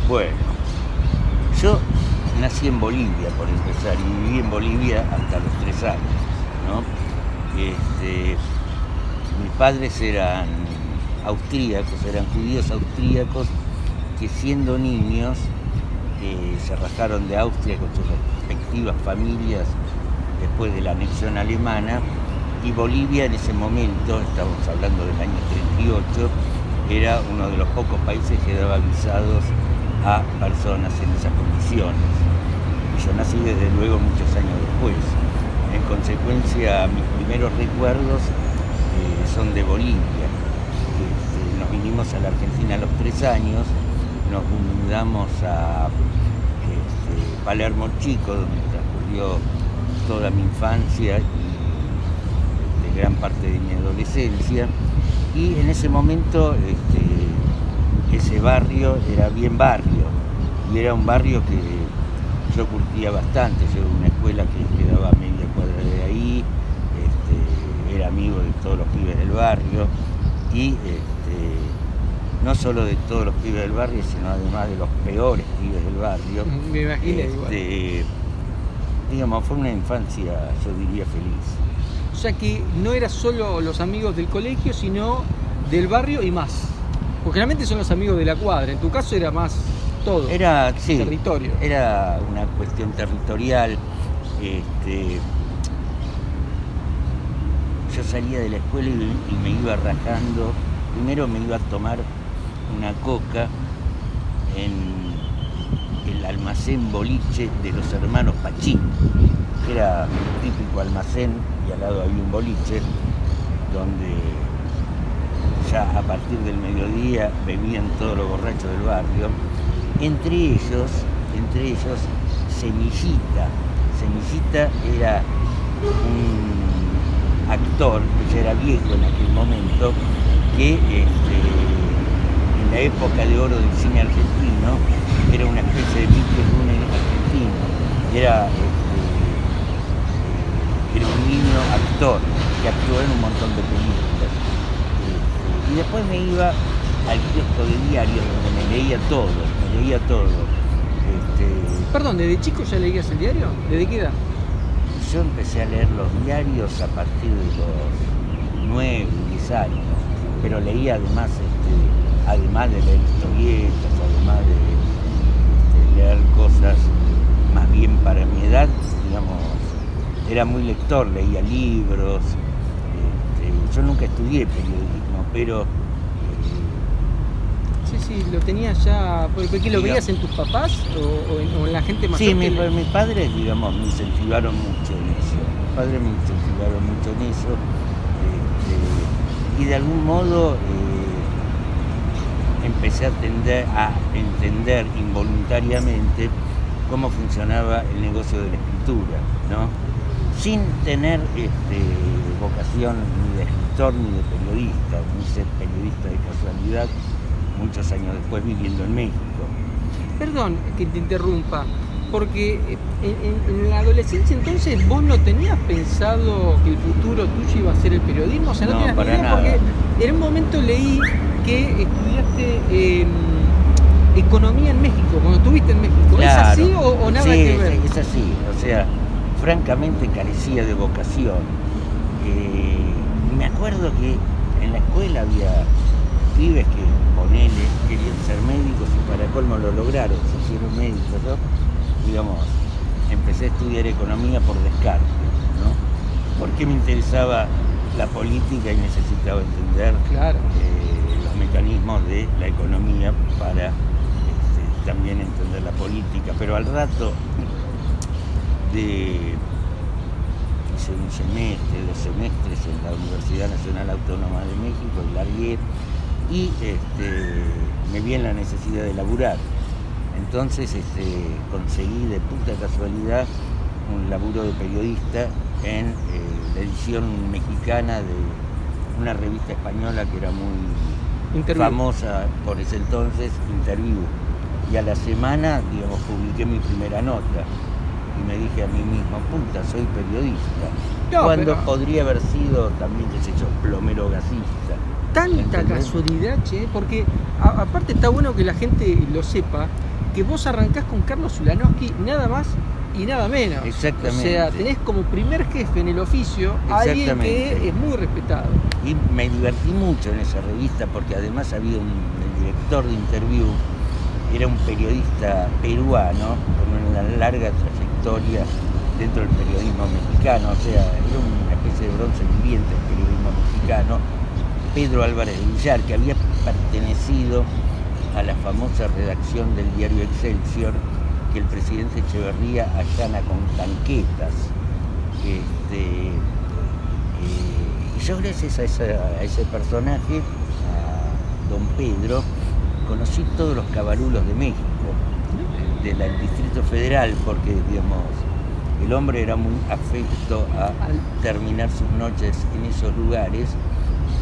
Bueno, yo nací en Bolivia, por empezar, y viví en Bolivia hasta los 3 años, ¿no? Mis padres eran austríacos, eran judíos austríacos que siendo niños se rajaron de Austria con sus respectivas familias después de la anexión alemana, y Bolivia en ese momento, estamos hablando del año 38, era uno de los pocos países que daba visados a personas en esas condiciones. Y yo nací desde luego muchos años después. En consecuencia, mis primeros recuerdos son de Bolivia. Nos vinimos a la Argentina a los 3 años, nos mudamos a Palermo Chico, donde transcurrió toda mi infancia y gran parte de mi adolescencia, y en ese momento ese barrio era bien barrio, y era un barrio que yo curtía bastante. Yo en una escuela que quedaba a media cuadra de ahí, era amigo de todos los pibes del barrio, y no solo de todos los pibes del barrio, sino además de los peores pibes del barrio. Me imaginé igual. Digamos, fue una infancia, yo diría, feliz. O sea que no era solo los amigos del colegio, sino del barrio y más. Porque generalmente son los amigos de la cuadra. En tu caso era más todo. Era, sí, territorio. Era una cuestión territorial. Yo salía de la escuela y me iba rajando. Primero me iba a tomar una coca en el almacén boliche de los hermanos Pachín, que era un típico almacén, y al lado había un boliche donde ya a partir del mediodía bebían todos los borrachos del barrio, entre ellos Semillita. Semillita era un actor que ya era viejo en aquel momento, que en la época de oro del cine argentino era una especie de Mickey Rooney argentino. Era un niño actor que actuó en un montón de películas. Y después me iba al kiosco de diarios donde me leía todo. Perdón, ¿desde chico ya leías el diario? ¿Desde qué edad? Yo empecé a leer los diarios a partir de los 9, 10 años, pero leía además, además de leer historietas, además de leer cosas más bien para mi edad, digamos, era muy lector, leía libros. Yo nunca estudié periodismo, pero... Sí, lo tenías ya... ¿Por qué lo veías en tus papás o en la gente más? Sí, mis padres, digamos, me incentivaron mucho en eso. Y de algún modo empecé a entender involuntariamente cómo funcionaba el negocio de la escritura, ¿no? Sin tener vocación ni de escritor ni de periodista, ni ser periodista de casualidad, muchos años después viviendo en México. Perdón que te interrumpa, porque en la adolescencia entonces vos no tenías pensado que el futuro tuyo iba a ser el periodismo, o sea, no tenías ni idea, nada. Porque en un momento leí que estudiaste economía en México, cuando estuviste en México. Claro. ¿Es así o nada que ver? Sí, es así, o sea, francamente carecía de vocación. Me acuerdo que en la escuela había pibes que, ponele, querían ser médicos y para colmo lo lograron, se hicieron médicos, ¿no? Digamos, empecé a estudiar economía por descarte, ¿no? Porque me interesaba la política y necesitaba entender los mecanismos de la economía para también entender la política. Pero al rato hice un semestre, 2 semestres en la Universidad Nacional Autónoma de México y largué, y me vi en la necesidad de laburar. Entonces conseguí de puta casualidad un laburo de periodista en la edición mexicana de una revista española que era muy famosa por ese entonces, Interview. Y a la semana, digamos, publiqué mi primera nota. Y me dije a mí mismo, puta, soy periodista. Cuando podría haber sido también, qué sé yo, plomero gasista. Tanta casualidad, che, porque aparte está bueno que la gente lo sepa, que vos arrancás con Carlos Ulanowski, nada más y nada menos. Exactamente. O sea, tenés como primer jefe en el oficio a alguien que es muy respetado. Y me divertí mucho en esa revista porque además había el director de Interview, era un periodista peruano con una larga trayectoria dentro del periodismo mexicano, o sea, era una especie de bronce viviente del periodismo mexicano, Pedro Álvarez de Villar, que había pertenecido a la famosa redacción del diario Excelsior que el presidente Echeverría allana con tanquetas. Y yo gracias a ese personaje, a don Pedro, conocí todos los cabarulos de México, del Distrito Federal, porque digamos, el hombre era muy afecto a terminar sus noches en esos lugares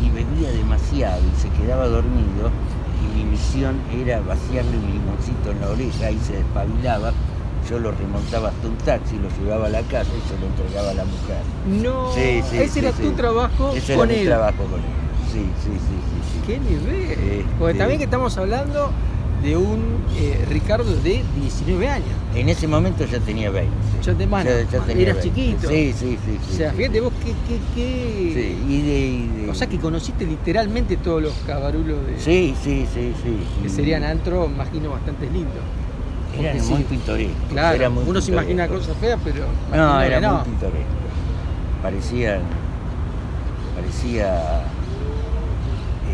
y bebía demasiado y se quedaba dormido, y mi misión era vaciarle un limoncito en la oreja y se despabilaba. Yo lo remontaba hasta un taxi, lo llevaba a la casa y se lo entregaba a la mujer. No, ese era tu trabajo ese con era él. Mi trabajo con él. Sí. ¿Qué nivel? Porque también que estamos hablando de un Ricardo de 19 años. En ese momento ya tenía 20. Ya tenía eras 20. Chiquito. Sí. O sea, fíjate vos qué... Sí, O sea, que conociste literalmente todos los cabarulos de... Sí. Que serían antro, imagino, bastante lindos. Eran muy pintorescos. Claro, uno se imagina cosas feas, pero... No, era muy pintoresco. Parecía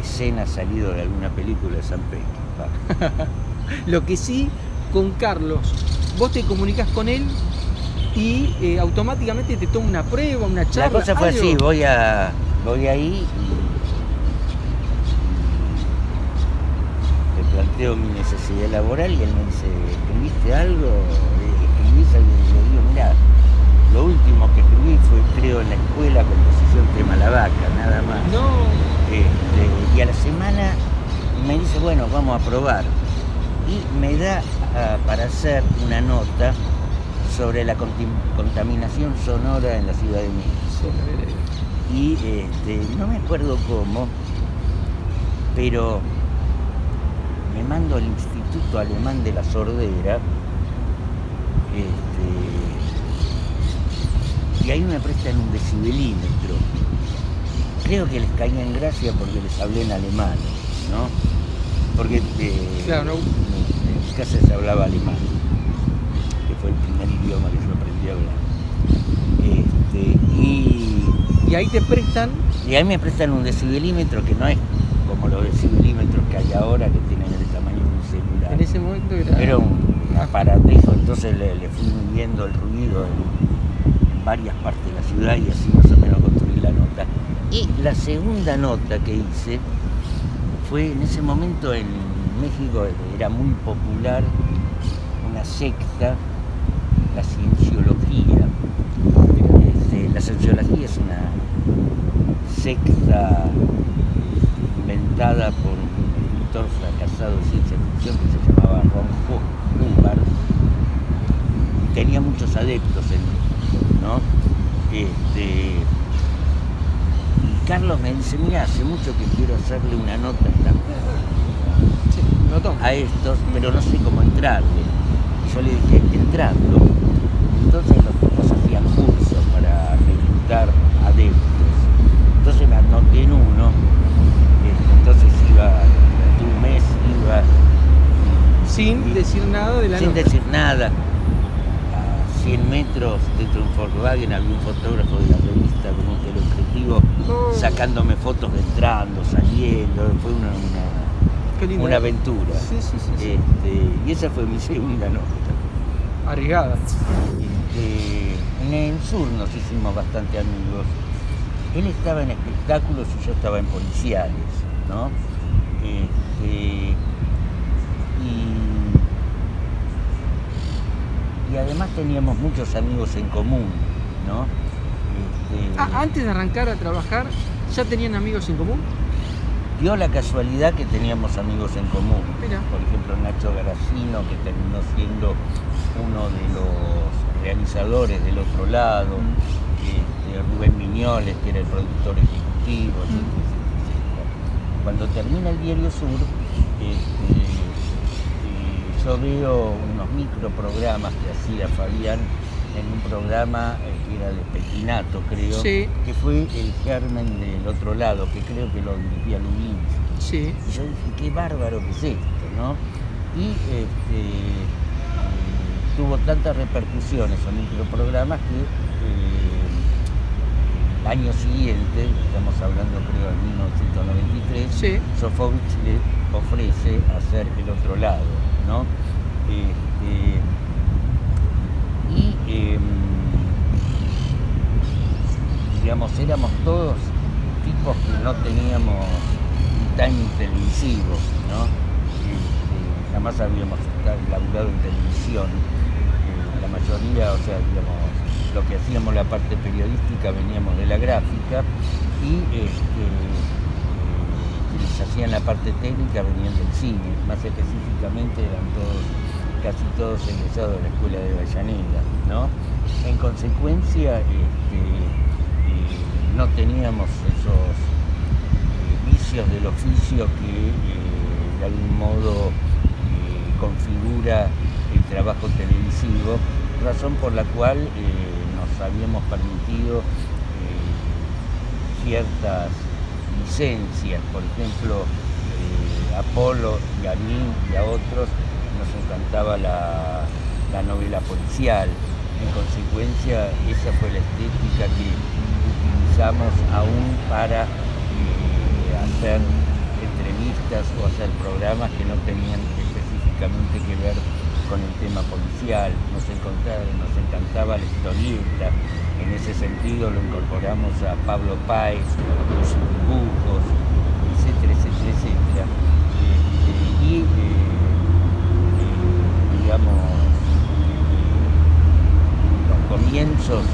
escena salido de alguna película de San Pedro. Lo que sí, con Carlos, vos te comunicás con él y automáticamente te toma una prueba, una charla. La cosa fue así, voy ahí y le planteo mi necesidad laboral y él me dice, ¿escribiste algo? ¿Escribís algo? Y le digo, mirá, lo último que escribí fue, creo, en la escuela, composición tema La Vaca, nada más. No. Y a la semana me dice, bueno, vamos a probar. Y me da para hacer una nota sobre la contaminación sonora en la Ciudad de México. Y no me acuerdo cómo, pero me mando al Instituto Alemán de la Sordera, y ahí me prestan un decibelímetro. Creo que les caía en gracia porque les hablé en alemán, ¿no? Porque claro, no. En mi casa se hablaba alemán, que fue el primer idioma que yo aprendí a hablar. Y ahí te prestan... Y ahí me prestan un decibelímetro que no es como los decibelímetros que hay ahora, que tienen el tamaño de un celular. En ese momento era un aparatejo, entonces le fui midiendo el ruido en varias partes de la ciudad y así más o menos construí la nota. Y la segunda nota que hice fue en ese momento en México, era muy popular una secta, la cienciología. La cienciología es una secta inventada por un escritor fracasado de ciencia ficción que se llamaba Ron Hubbard. Tenía muchos adeptos en México, ¿no? Y Carlos me dice, mira, hace mucho que quiero hacerle una nota a estos, pero no sé cómo entrarle. Y yo le dije, entrando. Entonces los tipos hacían cursos para reclutar adeptos. Entonces me anoté en uno. Entonces durante un mes iba... Sin decir nada de la nota. Sin decir nada. 100 metros dentro de un Volkswagen había un fotógrafo de la revista con un teleobjetivo sacándome fotos de entrando, saliendo. Fue una aventura. Sí. Y esa fue mi segunda nota. Arriesgada. En el sur nos hicimos bastante amigos. Él estaba en espectáculos y yo estaba en policiales, ¿no? Y además teníamos muchos amigos en común, ¿no? Antes de arrancar a trabajar, ¿ya tenían amigos en común? Dio la casualidad que teníamos amigos en común. Mira. Por ejemplo, Nacho Garacino, que terminó siendo uno de los realizadores del Otro Lado, Rubén Miñoles, que era el productor ejecutivo, etc. Cuando termina el Diario Sur, yo veo unos microprogramas que hacía Fabián en un programa que era de Petinato, creo, sí, que fue el germen del Otro Lado, que creo que lo dirigía Lubinsky. Sí. Y yo dije, qué bárbaro que es esto, ¿no? Y tuvo tantas repercusiones en microprogramas que el año siguiente, estamos hablando creo en 1993, Sí. Sofovich le ofrece hacer El Otro Lado, ¿no? Digamos, éramos todos tipos que no teníamos un timing televisivo, ¿no? Jamás habíamos laburado en televisión. La mayoría, o sea, digamos, lo que hacíamos la parte periodística veníamos de la gráfica y quienes hacían la parte técnica venían del cine, más específicamente eran casi todos egresados de la Escuela de Avellaneda, ¿no? En consecuencia, no teníamos esos vicios del oficio que de algún modo configura el trabajo televisivo, razón por la cual nos habíamos permitido ciertas licencias. Por ejemplo, a Polo y a mí y a otros nos encantaba la novela policial. En consecuencia, esa fue la estética que utilizamos aún para hacer entrevistas o hacer programas que no tenían específicamente que ver con el tema policial. Nos encantaba la historieta. En ese sentido lo incorporamos a Pablo Páez, los dibujos, etcétera, etcétera, etcétera. Digamos, los comienzos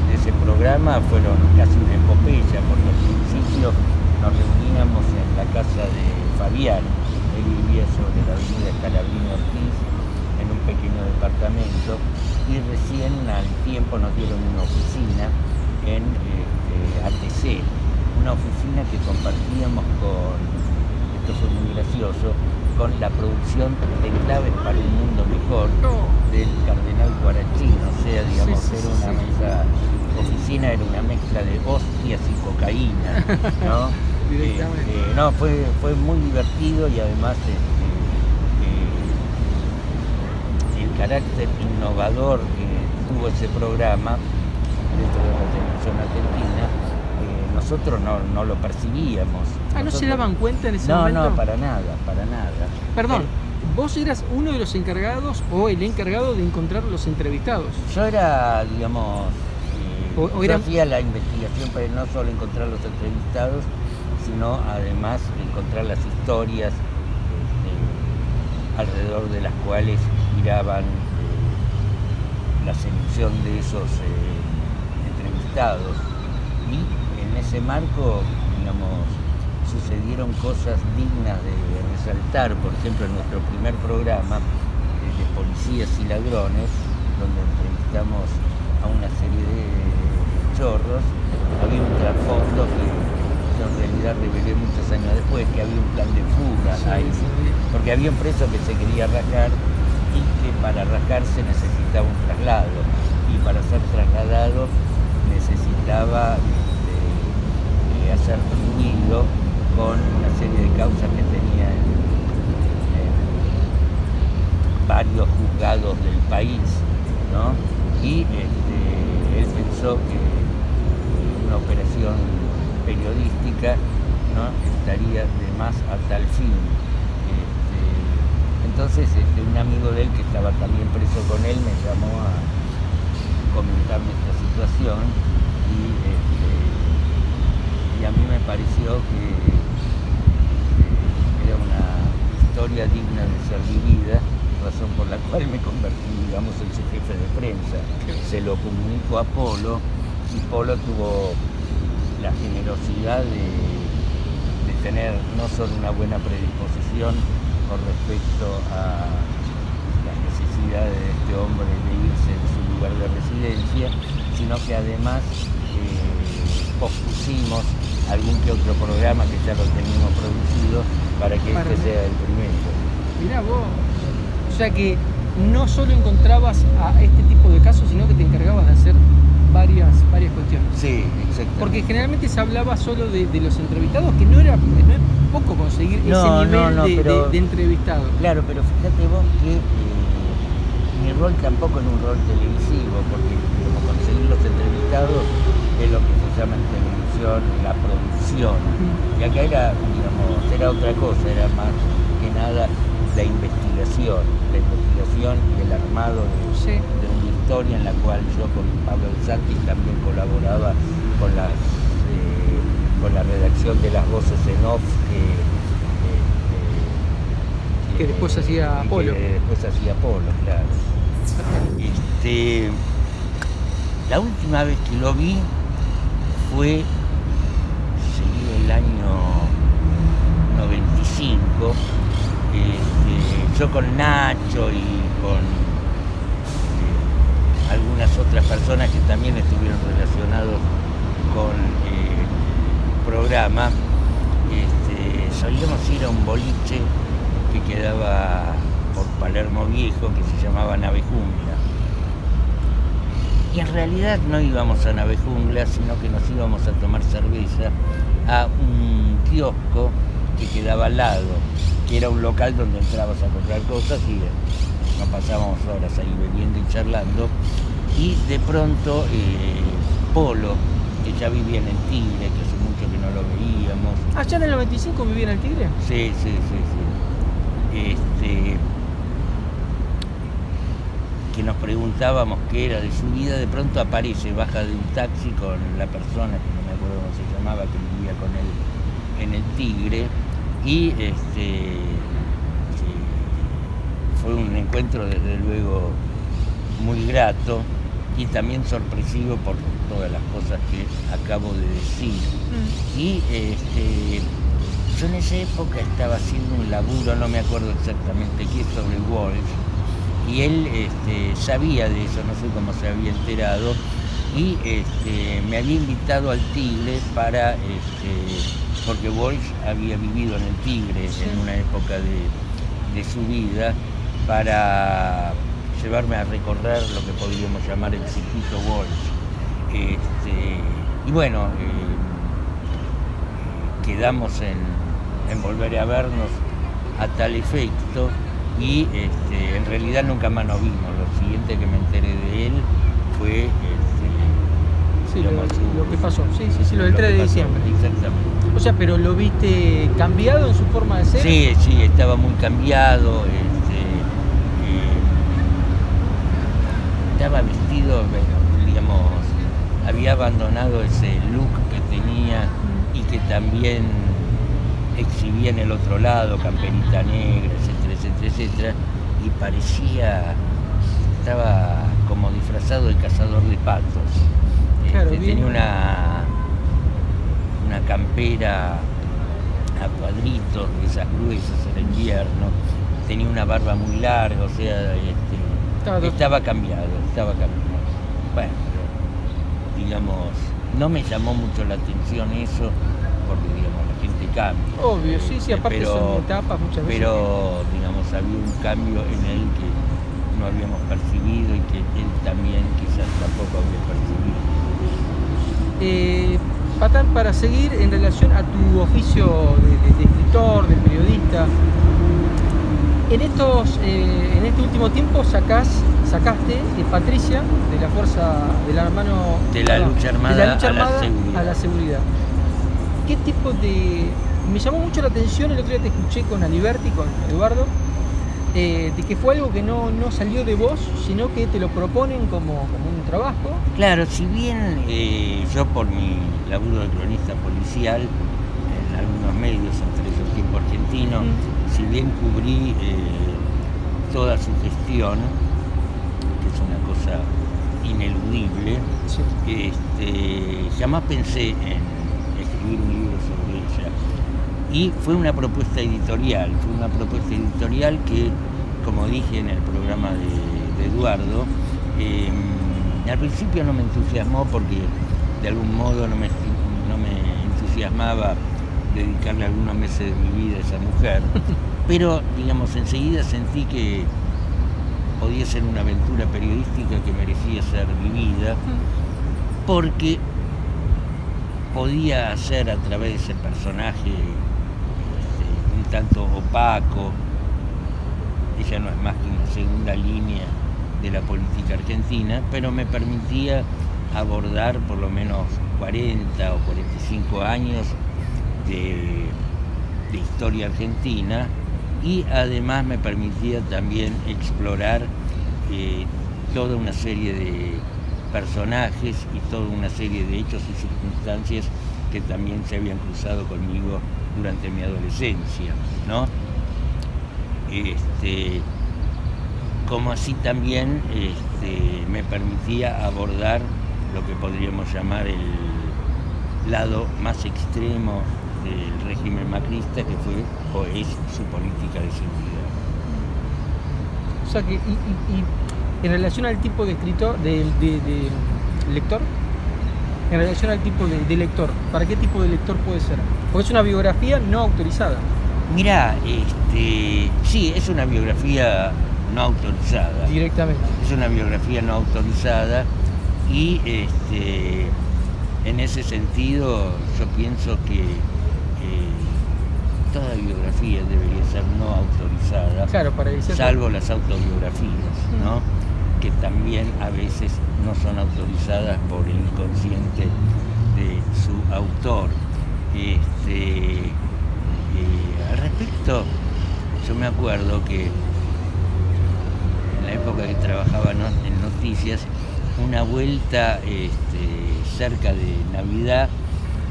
de ese programa fueron casi una epopeya, porque al principio nos reuníamos en la casa de Fabián. Él vivía sobre la avenida Scalabrini Ortiz, en un pequeño departamento, y recién al tiempo nos dieron una oficina en ATC, una oficina que compartíamos con, esto fue muy gracioso, con la producción de Claves para un Mundo Mejor del Cardenal Guarachino. O sea, digamos, era una oficina era una mezcla de hostias y cocaína, ¿no? No, fue muy divertido y además el carácter innovador que tuvo ese programa dentro de la televisión argentina, nosotros no lo percibíamos. ¿No se daban cuenta en ese momento? No, para nada. Perdón, ¿vos eras uno de los encargados o el encargado de encontrar los entrevistados? Yo era, digamos, yo hacía la investigación para no solo encontrar los entrevistados, sino además encontrar las historias alrededor de las cuales giraban la selección de esos entrevistados. Y en ese marco, digamos, sucedieron cosas dignas de resaltar. Por ejemplo, en nuestro primer programa de Policías y Ladrones, donde entrevistamos a una serie de chorros, había un trasfondo que yo en realidad revelé muchos años después, que había un plan de fuga ahí, porque había un preso que se quería rajar y que para rajarse necesitaba un traslado, y para ser trasladado necesitaba hacer ruido con una serie de causas que tenía en varios juzgados del país, ¿no? Y él pensó que una operación periodística, ¿no?, estaría de más a tal fin. Entonces un amigo de él que estaba también preso con él me llamó a comentarme esta situación y a mí me pareció que era una historia digna de ser vivida, razón por la cual me convertí, digamos, en su jefe de prensa. Se lo comunicó a Polo y Polo tuvo la generosidad de tener no solo una buena predisposición con respecto a las necesidades de este hombre de irse de su lugar de residencia, sino que además pospusimos algún que otro programa que ya lo teníamos producido para que este sea el primero. Mirá vos, sea que no solo encontrabas a este tipo de casos, sino que te encargabas de hacer varias cuestiones. Sí, exactamente. Porque generalmente se hablaba solo de los entrevistados, que no es poco conseguir ese nivel de entrevistado. Claro, pero fíjate vos que mi rol tampoco es un rol televisivo, porque como conseguir los entrevistados es lo que se llama en televisión la producción. Y acá era otra cosa, era más que nada la investigación y el armado de una historia en la cual yo con Pablo De Santis también colaboraba con la redacción de las voces en off que después hacía Polo. Claro. La última vez que lo vi fue el año 95, yo con Nacho y con algunas otras personas que también estuvieron relacionados con el programa, solíamos ir a un boliche que quedaba por Palermo Viejo, que se llamaba Nave Jungla. Y en realidad no íbamos a Nave Jungla, sino que nos íbamos a tomar cerveza a un kiosco que quedaba al lado, que era un local donde entrabas a comprar cosas y nos pasábamos horas ahí bebiendo y charlando. Y de pronto Polo, que ya vivía en el Tigre, que hace mucho que no lo veíamos. ¿Allá en el 95 vivía en el Tigre? Sí. Que nos preguntábamos qué era de su vida, de pronto aparece, baja de un taxi con la persona, que no me acuerdo cómo se llamaba, que vivía con él en el Tigre, y fue un encuentro desde luego muy grato y también sorpresivo por todas las cosas que acabo de decir. Y yo en esa época estaba haciendo un laburo, no me acuerdo exactamente qué, sobre Walsh, y él sabía de eso, no sé cómo se había enterado, y me había invitado al Tigre para, porque Walsh había vivido en el Tigre en una época de su vida, para llevarme a recorrer lo que podríamos llamar el circuito Walsh. Y bueno, quedamos en volver a vernos a tal efecto, y en realidad nunca más nos vimos. Lo siguiente que me enteré de él fue lo que pasó, lo del 3 de diciembre. Exactamente. O sea, pero ¿lo viste cambiado en su forma de ser? Sí, estaba muy cambiado. Estaba vestido, había abandonado ese look que tenía y que también exhibía en el otro lado, camperita negra, etcétera, y estaba como disfrazado de cazador de patos. Claro, tenía una campera a cuadritos, de esas gruesas, era invierno, tenía una barba muy larga, o sea, estaba cambiado. Bueno, digamos, no me llamó mucho la atención eso, porque la gente cambia. Obvio, sí, aparte son etapas muchas veces. Pero, había un cambio en él que no habíamos percibido y que él también quizás tampoco había percibido. Patán, para seguir en relación a tu oficio de escritor, de periodista, en este último tiempo sacaste Patricia, de la fuerza de la mano de la lucha armada a la seguridad. ¿Qué tipo de...? Me llamó mucho la atención, el otro día te escuché con Aliberti, con Eduardo, de que fue algo que no salió de vos, sino que te lo proponen como un trabajo. Claro, si bien yo por mi laburo de cronista policial en algunos medios, entre ellos Tiempo Argentino, si bien cubrí toda su gestión, que es una cosa ineludible, jamás pensé en escribir un libro sobre ella. Y fue una propuesta editorial que, como dije en el programa de Eduardo, al principio no me entusiasmó porque de algún modo no me entusiasmaba dedicarle algunos meses de mi vida a esa mujer, pero enseguida sentí que podía ser una aventura periodística que merecía ser vivida, porque podía hacer a través de ese personaje un tanto opaco, ella no es más que una segunda línea de la política argentina, pero me permitía abordar por lo menos 40 o 45 años de historia argentina, y además me permitía también explorar toda una serie de personajes y toda una serie de hechos y circunstancias que también se habían cruzado conmigo durante mi adolescencia, ¿no? Como así también me permitía abordar lo que podríamos llamar el lado más extremo del régimen macrista, que fue o es su política de seguridad. O sea que, y en relación al tipo de escritor, de lector, en relación al tipo de lector, ¿para qué tipo de lector puede ser? Porque es una biografía no autorizada. Mirá, sí, es una biografía no autorizada. Directamente. Es una biografía no autorizada y en ese sentido yo pienso que toda biografía debería ser no autorizada, claro, para salvo las autobiografías, ¿no? Que también a veces no son autorizadas por el inconsciente de su autor. Al respecto, yo me acuerdo que en la época que trabajaba en noticias, una vuelta cerca de Navidad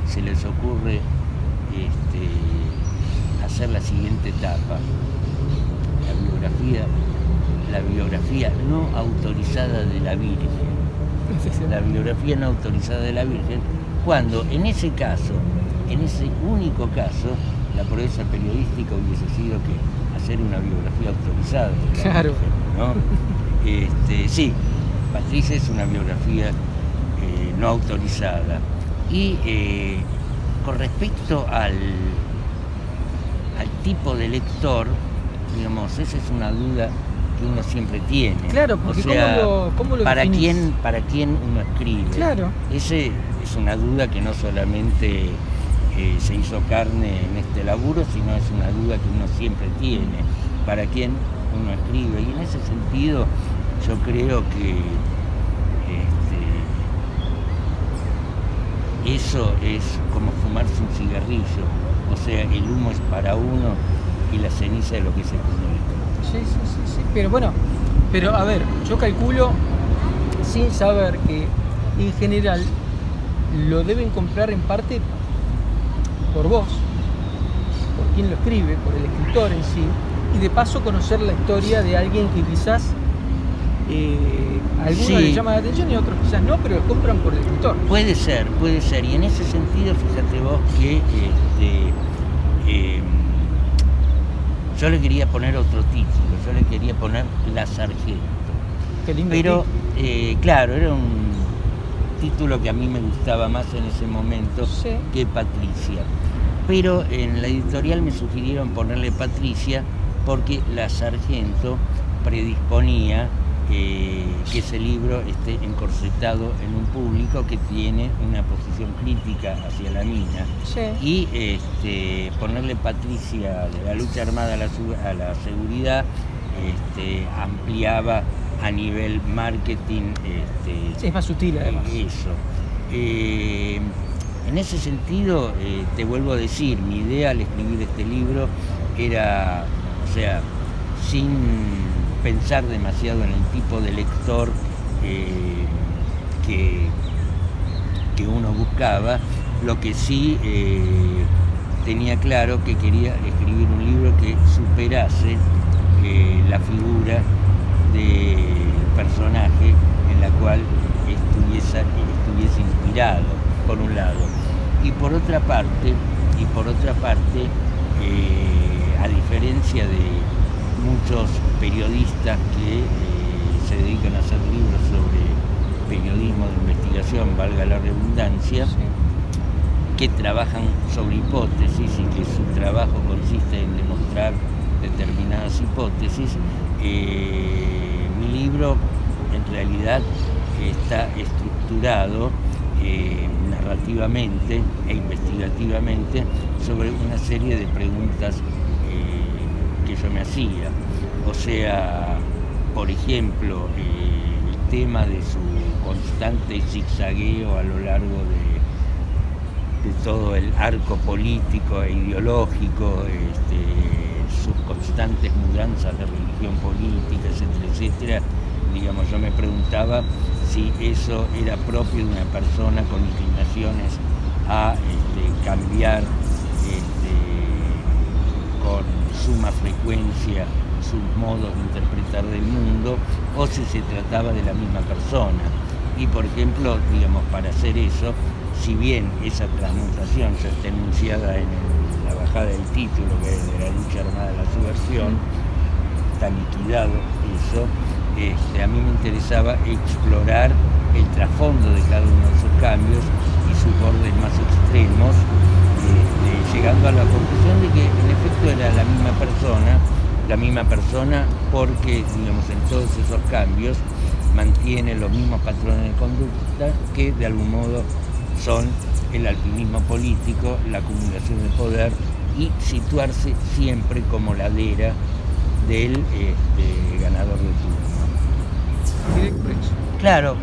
se les ocurre hacer la siguiente etapa: la biografía no autorizada de la Virgen. La biografía no autorizada de la Virgen, cuando en ese caso, en ese único caso, la proeza periodística hubiese sido que hacer una biografía autorizada de la claro. Virgen, ¿no? Sí, Patricia es una biografía no autorizada. Y con respecto al tipo de lector, digamos, esa es una duda que uno siempre tiene. Claro, porque o sea, ¿cómo lo ¿para definís? para quién uno escribe? Claro. Ese es una duda que no solamente se hizo carne en este laburo, sino es una duda que uno siempre tiene. ¿Para quién uno escribe? Y en ese sentido yo creo que eso es como fumarse un cigarrillo, o sea, el humo es para uno y la ceniza es lo que se comunica. Sí, pero bueno, a ver, yo calculo, sin saber, que en general lo deben comprar en parte por vos, por quien lo escribe, por el escritor en sí, y de paso conocer la historia de alguien que quizás algunos les llama la atención y otros quizás no, pero lo compran por el escritor. Puede ser, y en ese sentido fíjate vos que yo le quería poner otro título, yo le quería poner La Sargento. Qué lindo. Pero claro, era un título que a mí me gustaba más en ese momento, sí, que Patricia. Pero en la editorial me sugirieron ponerle Patricia porque La Sargento predisponía que ese libro esté encorsetado en un público que tiene una posición crítica hacia la mina. Sí. Y ponerle Patricia de la lucha armada a la seguridad ampliaba a nivel marketing. Sí, es más sutil además. Eso. En ese sentido, te vuelvo a decir, mi idea al escribir este libro era, o sea, sin pensar demasiado en el tipo de lector que uno buscaba, lo que sí tenía claro que quería escribir un libro que superase la figura del personaje en la cual estuviese inspirado, por un lado, y por otra parte, a diferencia de muchos periodistas que se dedican a hacer libros sobre periodismo de investigación, valga la redundancia, sí, que trabajan sobre hipótesis y que su trabajo consiste en demostrar determinadas hipótesis, mi libro en realidad está estructurado narrativamente e investigativamente sobre una serie de preguntas que yo me hacía. O sea, por ejemplo, el tema de su constante zigzagueo a lo largo de todo el arco político e ideológico, sus constantes mudanzas de religión política, etcétera, etcétera. Digamos, yo me preguntaba si eso era propio de una persona con inclinaciones a cambiar con suma frecuencia sus modos de interpretar del mundo, o si se trataba de la misma persona. Y por ejemplo, digamos, para hacer eso, si bien esa transmutación ya está enunciada en la bajada del título, que es de la lucha armada a la subversión, está liquidado eso, a mí me interesaba explorar el trasfondo de cada uno de esos cambios y sus bordes más extremos, llegando a la conclusión de que en efecto era la misma persona porque, digamos, en todos esos cambios mantiene los mismos patrones de conducta que de algún modo son el alpinismo político, la acumulación de poder y situarse siempre como ladera del ganador de turno. Claro,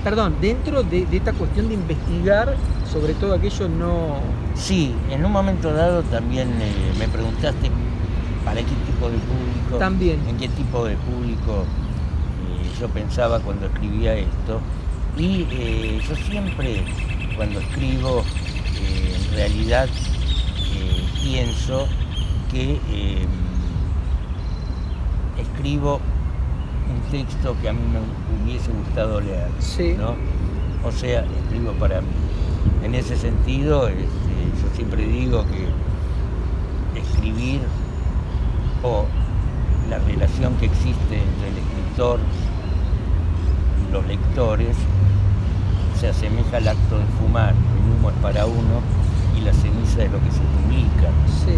Perdón, dentro de esta cuestión de investigar sobre todo aquello no... Sí, en un momento dado también me preguntaste para qué tipo de público, también. En qué tipo de público yo pensaba cuando escribía esto. Y yo siempre, cuando escribo, en realidad pienso que escribo un texto que a mí me hubiese gustado leer, sí. ¿no? O sea, escribo para mí. En ese sentido, yo siempre digo que escribir o la relación que existe entre el escritor y los lectores se asemeja al acto de fumar. El humo es para uno y la ceniza es lo que se publica. Sí.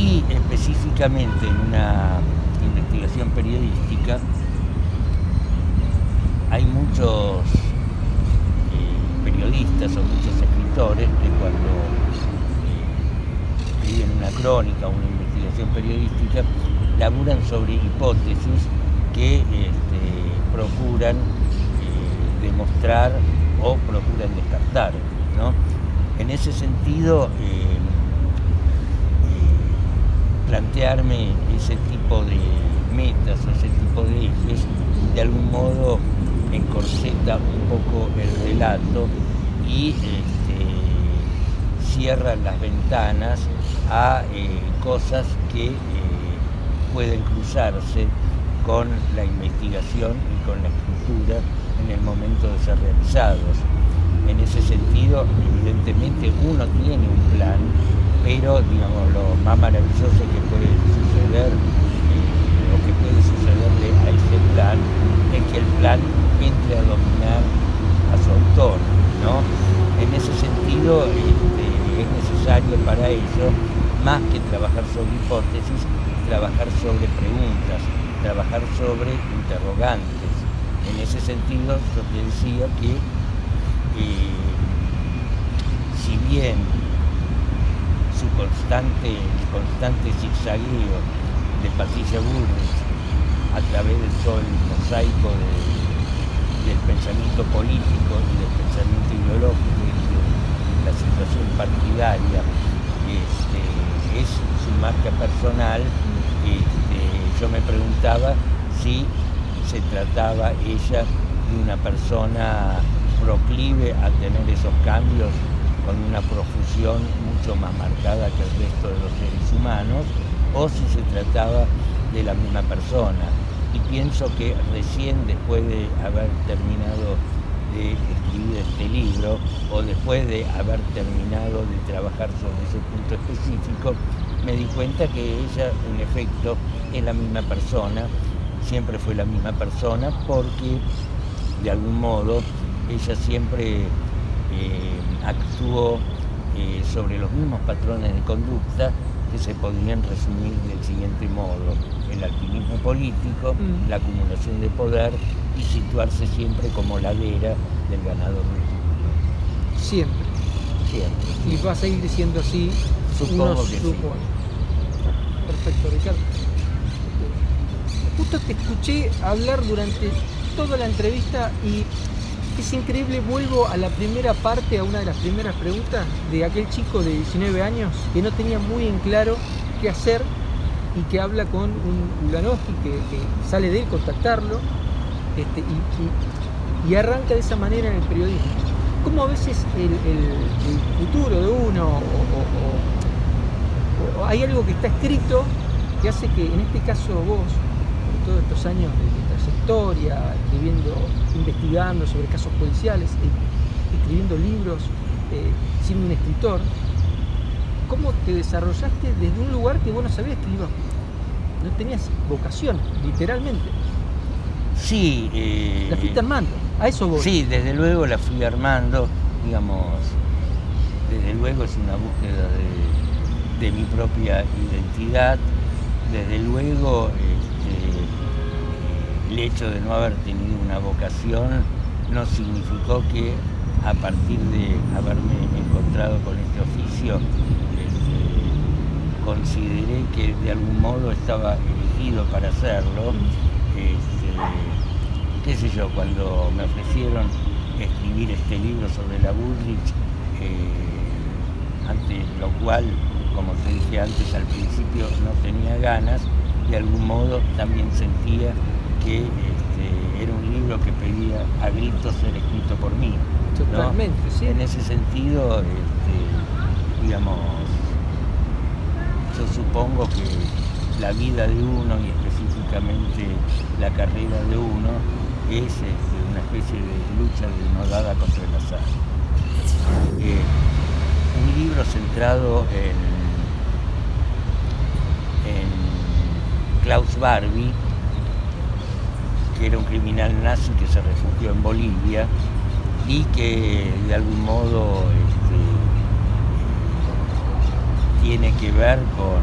Y específicamente en una investigación periodística hay muchos periodistas o muchos escritores que cuando escriben una crónica o una investigación periodística laburan sobre hipótesis que procuran demostrar o procuran descartar, ¿no? En ese sentido, plantearme ese tipo de metas o ese tipo de ejes de algún modo encorseta un poco el relato y cierra las ventanas a cosas que pueden cruzarse con la investigación y con la escritura en el momento de ser realizados. En ese sentido, evidentemente uno tiene un plan, pero digamos lo más maravilloso que puede suceder o que puede sucederle a ese plan es que el plan entre a dominar a su autor, ¿no? En ese sentido es necesario para ello, más que trabajar sobre hipótesis, trabajar sobre preguntas, trabajar sobre interrogantes. En ese sentido yo te decía que si bien su constante zigzagueo de Patricia Bullrich a través de todo el mosaico del pensamiento político y del pensamiento ideológico y de la situación partidaria es su marca personal, yo me preguntaba si se trataba ella de una persona proclive a tener esos cambios con una profusión mucho más marcada que el resto de los seres humanos, o si se trataba de la misma persona. Y pienso que recién después de haber terminado de escribir este libro, o después de haber terminado de trabajar sobre ese punto específico, me di cuenta que ella, en efecto, es la misma persona, siempre fue la misma persona, porque de algún modo ella siempre actuó sobre los mismos patrones de conducta que se podrían resumir del siguiente modo: el alpinismo político, la acumulación de poder y situarse siempre como ladera del ganador legítimo. Siempre. Siempre. Y va a seguir siendo así. Supongo que sí. Perfecto, Ricardo. Justo te escuché hablar durante toda la entrevista y es increíble. Vuelvo a la primera parte, a una de las primeras preguntas de aquel chico de 19 años que no tenía muy en claro qué hacer y que habla con un Ulanovsky que sale de él contactarlo y arranca de esa manera en el periodismo. ¿Cómo a veces el futuro de uno o hay algo que está escrito que hace que en este caso vos, con todos estos años de trayectoria, escribiendo, investigando sobre casos policiales, escribiendo libros, siendo un escritor, cómo te desarrollaste desde un lugar que vos no sabías que no tenías vocación, literalmente? Sí. La fuiste armando, a eso voy. Sí, desde luego la fui armando, digamos, desde luego es una búsqueda de mi propia identidad, desde luego el hecho de no haber tenido una vocación no significó que a partir de haberme encontrado con este oficio consideré que de algún modo estaba elegido para hacerlo. Qué sé yo, cuando me ofrecieron escribir este libro sobre la Bullrich, ante lo cual, como te dije antes, al principio no tenía ganas, de algún modo también sentía que era un libro que pedía a gritos ser escrito por mí, ¿no? Totalmente, sí. En ese sentido, digamos, yo supongo que la vida de uno y específicamente la carrera de uno es una especie de lucha denodada contra el azar. Un libro centrado en Klaus Barbie, que era un criminal nazi que se refugió en Bolivia y que de algún modo tiene que ver con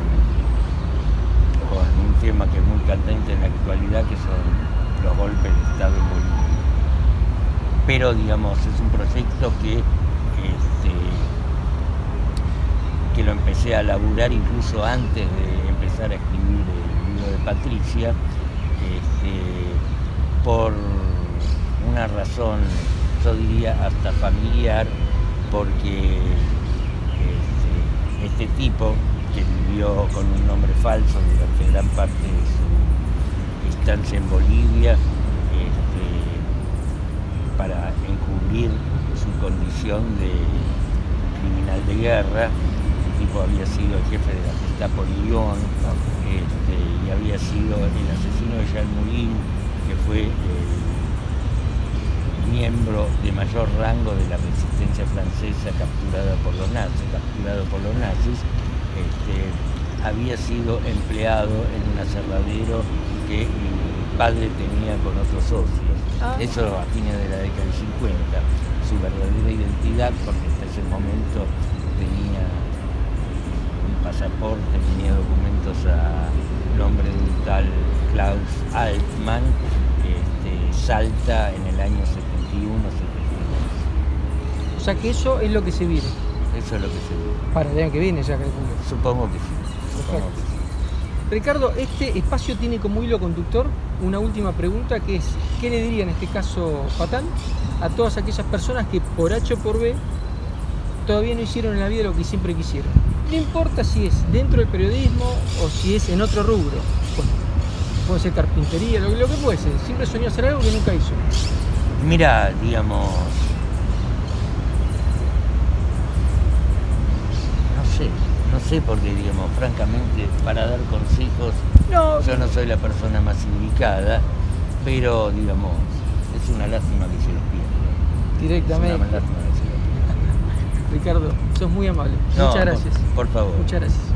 un tema que es muy candente en la actualidad, que son los golpes de Estado en Bolivia. Pero digamos, es un proyecto que lo empecé a laburar incluso antes de empezar a escribir el libro de Patricia, por una razón, yo diría hasta familiar, porque este tipo que vivió con un nombre falso durante gran parte de su estancia en Bolivia, para encubrir su condición de criminal de guerra. El tipo había sido el jefe de la Gestapo en Lyon, y había sido el asesino de Jean Moulin, que fue miembro de mayor rango de la resistencia francesa capturado por los nazis. Había sido empleado en un aserradero que mi padre tenía con otros socios. Eso a fines de la década del 50. Su verdadera identidad, porque hasta ese momento tenía un pasaporte, tenía documentos a nombre de un tal Klaus Altmann, salta en el año 71, 72. O sea que eso es lo que se viene. Eso es lo que se viene. Para el año que viene ya calculo. Supongo que sí. Ricardo, este espacio tiene como hilo conductor una última pregunta que es, ¿qué le diría en este caso Patán a todas aquellas personas que por H o por B todavía no hicieron en la vida lo que siempre quisieron? No importa si es dentro del periodismo o si es en otro rubro. Puede ser carpintería, lo que puede ser. Siempre soñó hacer algo que nunca hizo. Mira, digamos, no sé porque, digamos, francamente, para dar consejos, yo no soy la persona más indicada, pero, digamos, es una lástima que se los pierda. Directamente. Es una lástima que se los pierda. Ricardo, sos muy amable. Muchas gracias. Por favor. Muchas gracias.